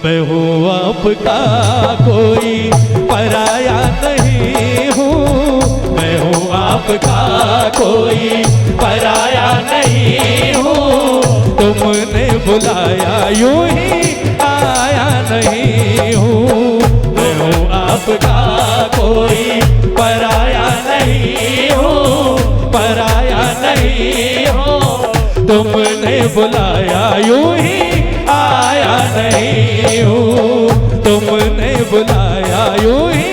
मैं हूँ आपका कोई पराया नहीं हूँ, मैं हूँ आपका कोई पराया नहीं हूँ। तुमने बुलाया यूं ही आया नहीं हूँ, मैं हूँ आपका कोई पराया नहीं हूँ, पराया नहीं हूँ। तुमने बुलाया यूं ही आया नहीं हूँ, तुमने बुलाया यूं ही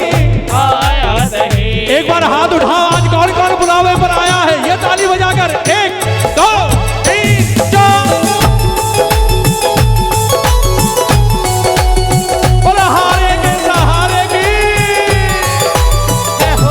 आया नहीं। एक बार हाथ उठाओ, आज कौन कौन बुलावे पर आया है, ये ताली बजाकर 1 2 3 4। बोला हारे के सहारे की जय हो।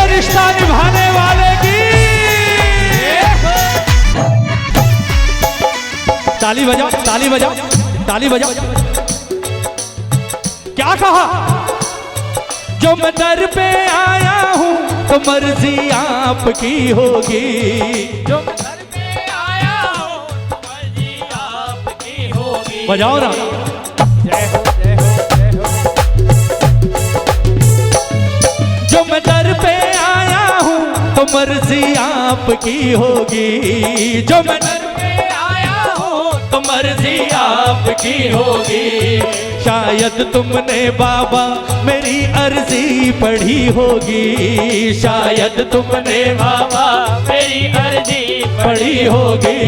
रिश्ता निभाने वाले की ताली बजाओ, ताली बजाओ, ताली बजाओ। क्या कहा? जो मैं दर पे आया हूं तो मर्जी आपकी होगी, जो मैं दर पे आया हूं तो मर्जी आपकी होगी। बजाओ ना। जय हो जय हो जय हो। जो मैं दर पे तो मर्जी आपकी होगी, जो मैं दर पे आया हूँ तो मर्जी आपकी होगी। शायद तुमने बाबा मेरी अर्जी पढ़ी होगी, शायद तुमने बाबा मेरी अर्जी पढ़ी होगी।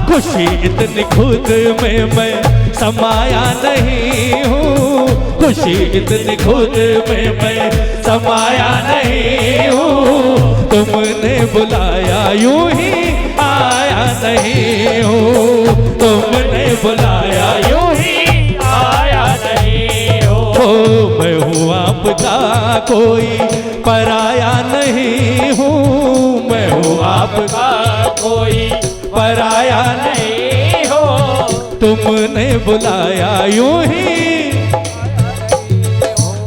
खुशी इतनी खुद में मैं समाया नहीं हूँ, खुशी इतनी खुद में मैं समाया नहीं हूँ। तुमने बुलाया यूं ही आया नहीं हूँ, तुमने बुलाया यूं ही आया नहीं हूँ। मैं हूँ आपका कोई पराया नहीं हूँ, मैं हूँ आपका कोई पराया नहीं हो। तुमने बुलाया यूं ही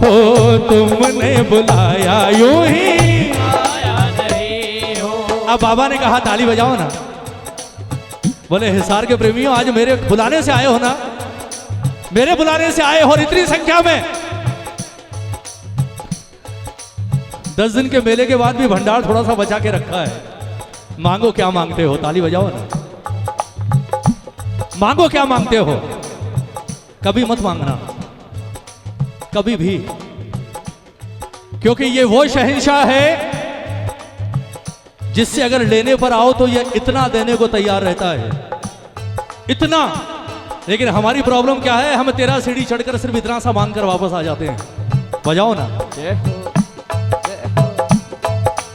हो, तुमने बुलाया यूं ही आया नहीं हो। अब बाबा ने कहा ताली बजाओ ना। बोले हिसार के प्रेमियों, आज मेरे बुलाने से आए हो ना, मेरे बुलाने से आए हो इतनी संख्या में। 10 दिन के मेले के बाद भी भंडार थोड़ा सा बचा के रखा है। मांगो क्या मांगते हो, ताली बजाओ ना। मांगो क्या मांगते हो, कभी मत मांगना, कभी भी, क्योंकि ये वो शहंशाह है जिससे अगर लेने पर आओ तो ये इतना देने को तैयार रहता है, इतना। लेकिन हमारी प्रॉब्लम क्या है, हम 13 सीढ़ी चढ़कर सिर्फ इतना सा मांग कर वापस आ जाते हैं। बजाओ ना।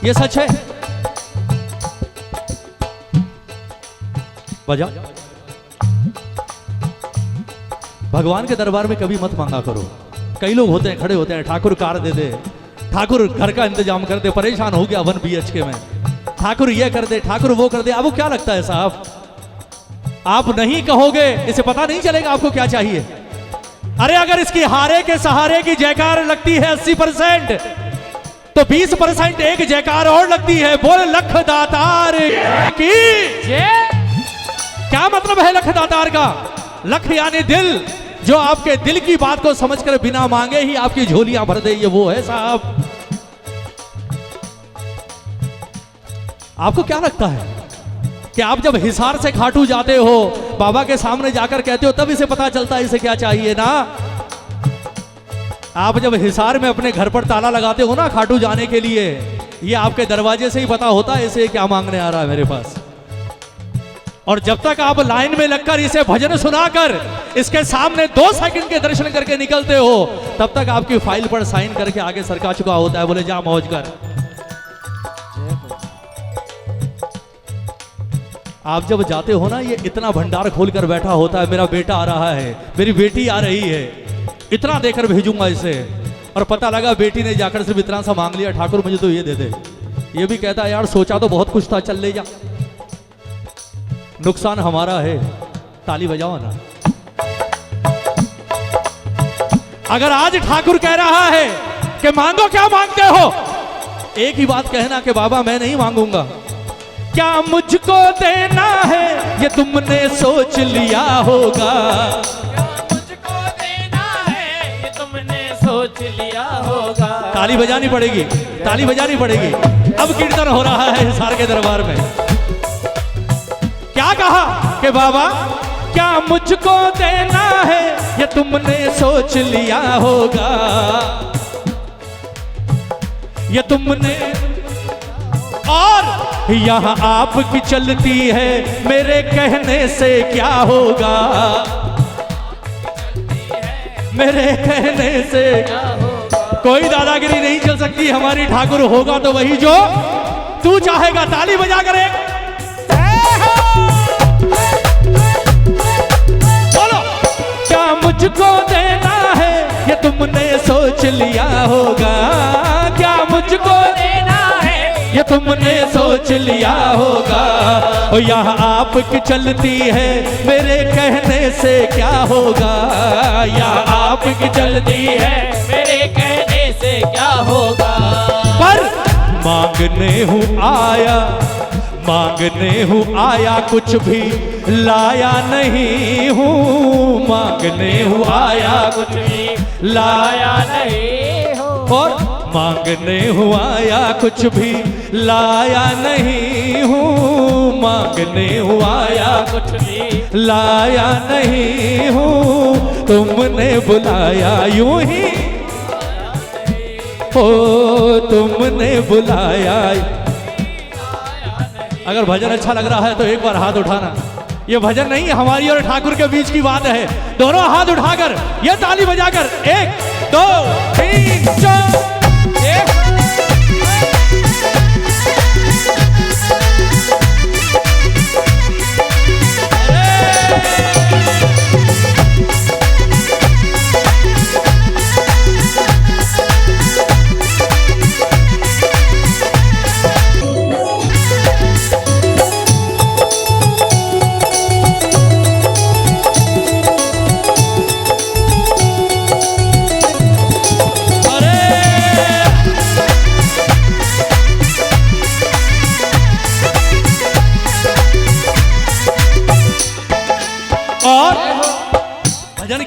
ये सच है, बजाओ। भगवान के दरबार में कभी मत मांगा करो। कई लोग होते हैं, खड़े होते हैं, ठाकुर कार दे दे, ठाकुर घर का इंतजाम कर दे, परेशान हो गया 1 BHK में, ठाकुर ये कर दे, ठाकुर वो कर दे। आपको क्या लगता है साहब, आप नहीं कहोगे इसे पता नहीं चलेगा आपको क्या चाहिए। अरे अगर इसकी हारे के सहारे की जयकार लगती है 80%, तो 20% एक जयकार और लगती है, बोल लख दातार की। क्या मतलब है लख दातार का? लख यानी दिल, जो आपके दिल की बात को समझकर बिना मांगे ही आपकी झोलियां भर दे, ये वो है साहब। आपको क्या लगता है कि आप जब हिसार से खाटू जाते हो, बाबा के सामने जाकर कहते हो, तब इसे पता चलता है इसे क्या चाहिए ना। आप जब हिसार में अपने घर पर ताला लगाते हो ना खाटू जाने के लिए, ये आपके दरवाजे से ही पता होता है इसे क्या मांगने आ रहा है मेरे पास। और जब तक आप लाइन में लगकर इसे भजन सुनाकर इसके सामने 2 सेकंड के दर्शन करके निकलते हो, तब तक आपकी फाइल पर साइन करके आगे सरका चुका होता है। बोले जा मौज कर। आप जब जाते हो ना, ये इतना भंडार खोलकर बैठा होता है, मेरा बेटा आ रहा है, मेरी बेटी आ रही है, इतना देकर भेजूंगा इसे। और पता लगा बेटी ने जाकर सिर्फ इतना सा मांग लिया, ठाकुर मुझे तो ये दे दे। ये भी कहता है यार सोचा तो बहुत कुछ था, चल ले जा। नुकसान हमारा है। ताली बजाओ ना। अगर आज ठाकुर कह रहा है कि मांगो, क्या मांगते हो, एक ही बात कहना कि बाबा मैं नहीं मांगूंगा। क्या मुझको देना है ये तुमने सोच लिया होगा, मुझको देना है ये तुमने सोच लिया होगा। ताली बजानी पड़ेगी, ताली बजानी पड़ेगी। अब कीर्तन हो रहा है हिसार के दरबार में। क्या कहा कि बाबा क्या मुझको देना है ये तुमने सोच लिया होगा, ये तुमने। और यहां आपकी चलती है मेरे कहने से क्या होगा, मेरे कहने से क्या होगा। कोई दादागिरी नहीं चल सकती हमारी, ठाकुर होगा तो वही जो तू चाहेगा। ताली बजाकर एक बोलो। क्या मुझको देना है ये तुमने सोच लिया होगा, क्या मुझको देना है ये तुमने सोच लिया होगा। और यहाँ आपकी चलती है मेरे कहने से क्या होगा, यहाँ आपकी चलती है मेरे कहने से क्या होगा। पर मांगने हूँ आया, मांगने हूँ आया, कुछ भी लाया नहीं हूँ। मांगने हूँ आया, कुछ भी लाया नहीं हो। और मांगने हूँ आया, कुछ भी लाया नहीं हूँ। मांगने हूँ आया, कुछ भी लाया नहीं हूँ। तुमने बुलाया यूं ही, ओ तुमने बुलाया। अगर भजन अच्छा लग रहा है तो एक बार हाथ उठाना। ये भजन नहीं, हमारी और ठाकुर के बीच की बात है। दोनों हाथ उठाकर ये ताली बजाकर 1 2 3 4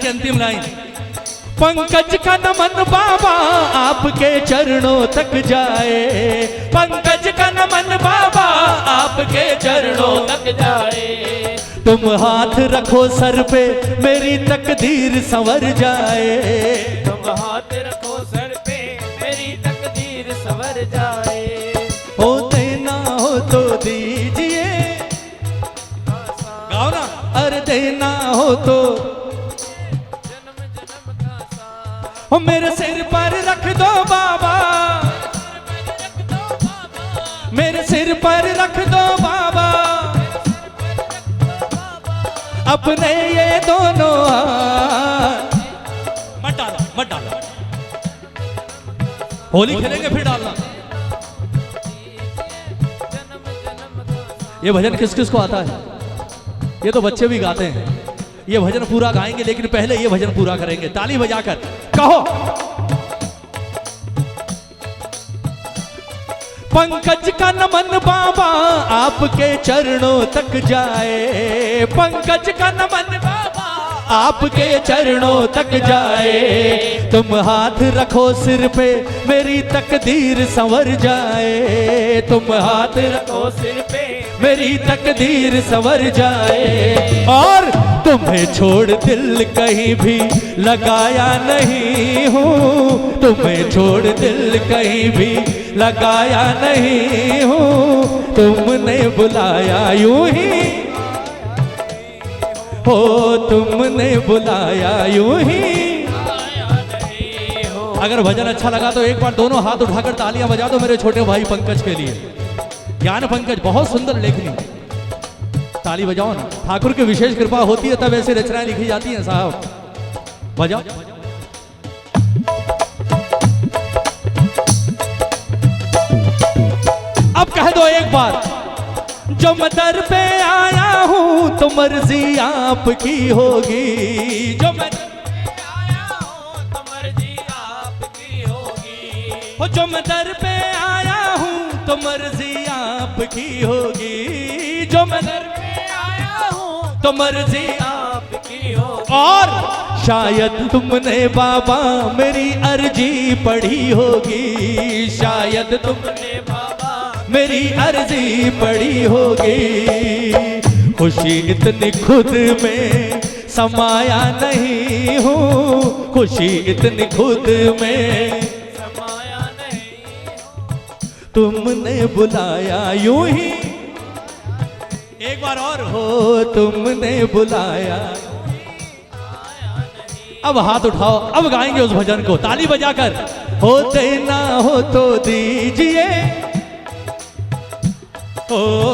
अंतिम लाइन। पंकज का नमन बाबा आपके चरणों तक जाए, पंकज का नमन बाबा आपके चरणों तक जाए। तुम हाथ रखो सर पे मेरी तकदीर संवर जाए, तुम हाथ रखो सर पे मेरी तकदीर संवर जाए। हो देना हो तो दीजिए, गाओ ना। अरे देना हो तो मेरे सिर पर रख दो बाबा, मेरे सिर पर रख दो बाबा अपने ये दोनों हाथ। मत डालो, मत डालो, होली खेलेंगे फिर डालना। ये भजन किस किस को आता है? ये तो बच्चे भी गाते हैं। ये भजन पूरा गाएंगे, लेकिन पहले ये भजन पूरा करेंगे ताली बजाकर। कहो पंकज का नमन बाबा आपके चरणों तक जाए, पंकज का नमन बाबा आपके चरणों तक जाए। तुम हाथ रखो सिर पे मेरी तकदीर संवर जाए, तुम हाथ रखो सिर पे मेरी तकदीर संवर जाए। और तुम्हें छोड़ दिल कहीं भी लगाया नहीं हूँ, तुम्हें छोड़ दिल कहीं भी लगाया नहीं हूँ। तुमने बुलाया यूं ही, हो तुमने बुलाया यूं ही। अगर भजन अच्छा लगा तो एक बार दोनों हाथ उठाकर तालियां बजा दो मेरे छोटे भाई पंकज के लिए। ज्ञान पंकज बहुत सुंदर लेखनी, ताली बजाओ ना। ठाकुर की विशेष कृपा होती है तब ऐसे रचनाएं लिखी जाती हैं साहब। बजाओ। एक बार, जो मैं दर पे आया हूँ तो मर्जी आपकी होगी, जो मैं आया हूँ तो मर्जी आपकी होगी, हो जो मैं दर पे आया हूँ तो मर्जी आपकी होगी, जो मैं दर पे आया हूँ तो मर्जी आपकी होगी। और शायद तुमने बाबा मेरी अर्जी पढ़ी होगी, शायद तुमने तुमने बाबा मेरी अर्जी पढ़ी होगी। खुशी इतनी खुद में समाया नहीं हूँ, खुशी इतनी खुद में समाया नहीं, तुमने बुलाया यूं ही, एक बार और, हो तुमने बुलाया। अब हाथ उठाओ, अब गाएंगे उस भजन को ताली बजाकर। होते ना हो तो दीजिए, हो